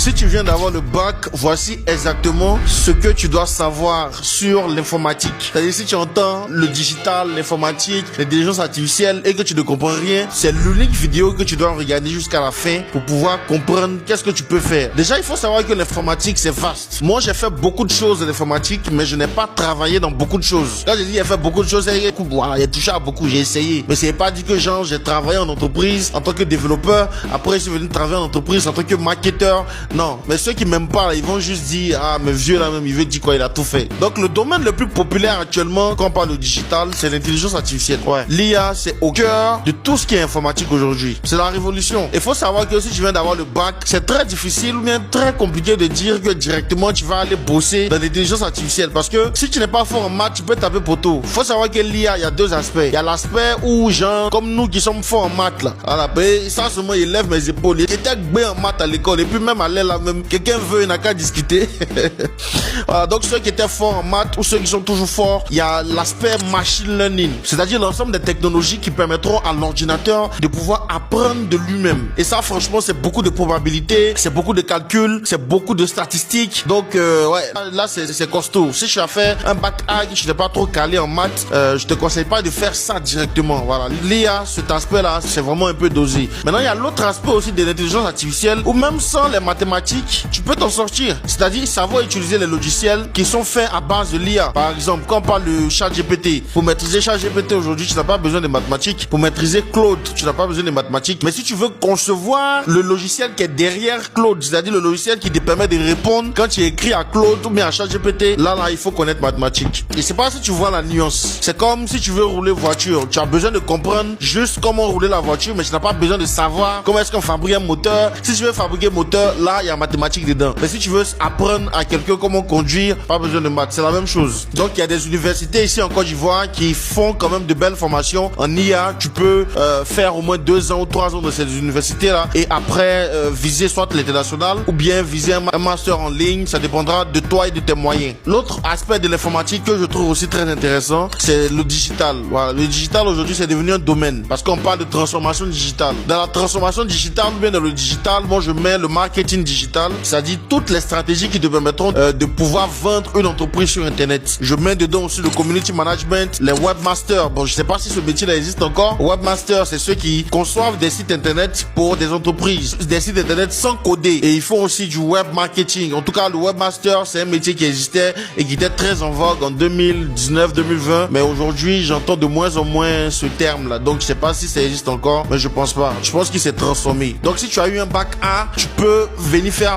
Si tu viens d'avoir le bac, voici exactement ce que tu dois savoir sur l'informatique. C'est-à-dire si tu entends le digital, l'informatique, l'intelligence artificielle et que tu ne comprends rien, c'est l'unique vidéo que tu dois regarder jusqu'à la fin pour pouvoir comprendre qu'est-ce que tu peux faire. Déjà, il faut savoir que l'informatique, c'est vaste. Moi, j'ai fait beaucoup de choses de l'informatique, mais je n'ai pas travaillé dans beaucoup de choses. Quand j'ai dit j'ai fait beaucoup de choses, voilà, j'ai touché à beaucoup, j'ai essayé. Mais c'est pas dit que genre, j'ai travaillé en entreprise en tant que développeur. Après, je suis venu travailler en entreprise en tant que marketeur. Non, mais ceux qui m'aiment pas, là, ils vont juste dire, ah, mais vieux là même, il veut dire quoi, il a tout fait. Donc, le domaine le plus populaire actuellement, quand on parle de digital, c'est l'intelligence artificielle. Ouais. L'IA, c'est au cœur de tout ce qui est informatique aujourd'hui. C'est la révolution. Il faut savoir que si tu viens d'avoir le bac, c'est très difficile ou bien très compliqué de dire que directement tu vas aller bosser dans l'intelligence artificielle. Parce que si tu n'es pas fort en maths, tu peux taper poteau. Il faut savoir que l'IA, il y a deux aspects. Il y a l'aspect où, genre, comme nous qui sommes forts en maths, là, voilà, ben, ça seulement, il lève mes épaules. Il était bien en maths à l'école. Et puis même à l'aile, là, même, quelqu'un veut, il n'a qu'à discuter. Voilà, donc ceux qui étaient forts en maths ou ceux qui sont toujours forts, il y a l'aspect machine learning. C'est-à-dire l'ensemble des technologies qui permettront à l'ordinateur de pouvoir apprendre de lui-même. Et ça, franchement, c'est beaucoup de probabilités, c'est beaucoup de calculs, c'est beaucoup de statistiques. Donc, ouais, là, c'est costaud. Si tu as fait un bac A et que tu n'es pas trop calé en maths, je te conseille pas de faire ça directement. Voilà. L'IA, cet aspect-là, c'est vraiment un peu dosé. Maintenant, il y a l'autre aspect aussi de l'intelligence artificielle où même sans les mathématiques, tu peux t'en sortir. C'est-à-dire savoir utiliser les logiciels qui sont faits à base de l'IA. Par exemple, quand on parle de ChatGPT, pour maîtriser ChatGPT aujourd'hui, tu n'as pas besoin de mathématiques. Pour maîtriser Claude, tu n'as pas besoin de mathématiques. Mais si tu veux concevoir le logiciel qui est derrière Claude, c'est-à-dire le logiciel qui te permet de répondre quand tu écris à Claude ou bien à ChatGPT, là, il faut connaître mathématiques. Et c'est pas si tu vois la nuance. C'est comme si tu veux rouler voiture. Tu as besoin de comprendre juste comment rouler la voiture, mais tu n'as pas besoin de savoir comment est-ce qu'on fabrique un moteur. Si tu veux fabriquer un moteur, là, il y a mathématiques dedans. Mais si tu veux apprendre à quelqu'un comment conduire, pas besoin de maths. C'est la même chose. Donc, il y a des universités ici en Côte d'Ivoire qui font quand même de belles formations en IA. Tu peux faire au moins 2 ans ou 3 ans de ces universités-là et après viser soit l'international ou bien viser un master en ligne. Ça dépendra de toi et de tes moyens. L'autre aspect de l'informatique que je trouve aussi très intéressant, c'est le digital. Voilà. Le digital aujourd'hui, c'est devenu un domaine parce qu'on parle de transformation digitale. Dans la transformation digitale ou bien dans le digital, moi je mets le marketing digital, c'est-à-dire toutes les stratégies qui te permettront de pouvoir vendre une entreprise sur Internet. Je mets dedans aussi le community management, les webmasters. Bon, je sais pas si ce métier-là existe encore. Webmasters, c'est ceux qui conçoivent des sites Internet pour des entreprises, des sites Internet sans coder. Et ils font aussi du web marketing. En tout cas, le webmaster, c'est un métier qui existait et qui était très en vogue en 2019-2020. Mais aujourd'hui, j'entends de moins en moins ce terme-là. Donc, je sais pas si ça existe encore, mais je pense pas. Je pense qu'il s'est transformé. Donc, si tu as eu un bac A, tu peux venir faire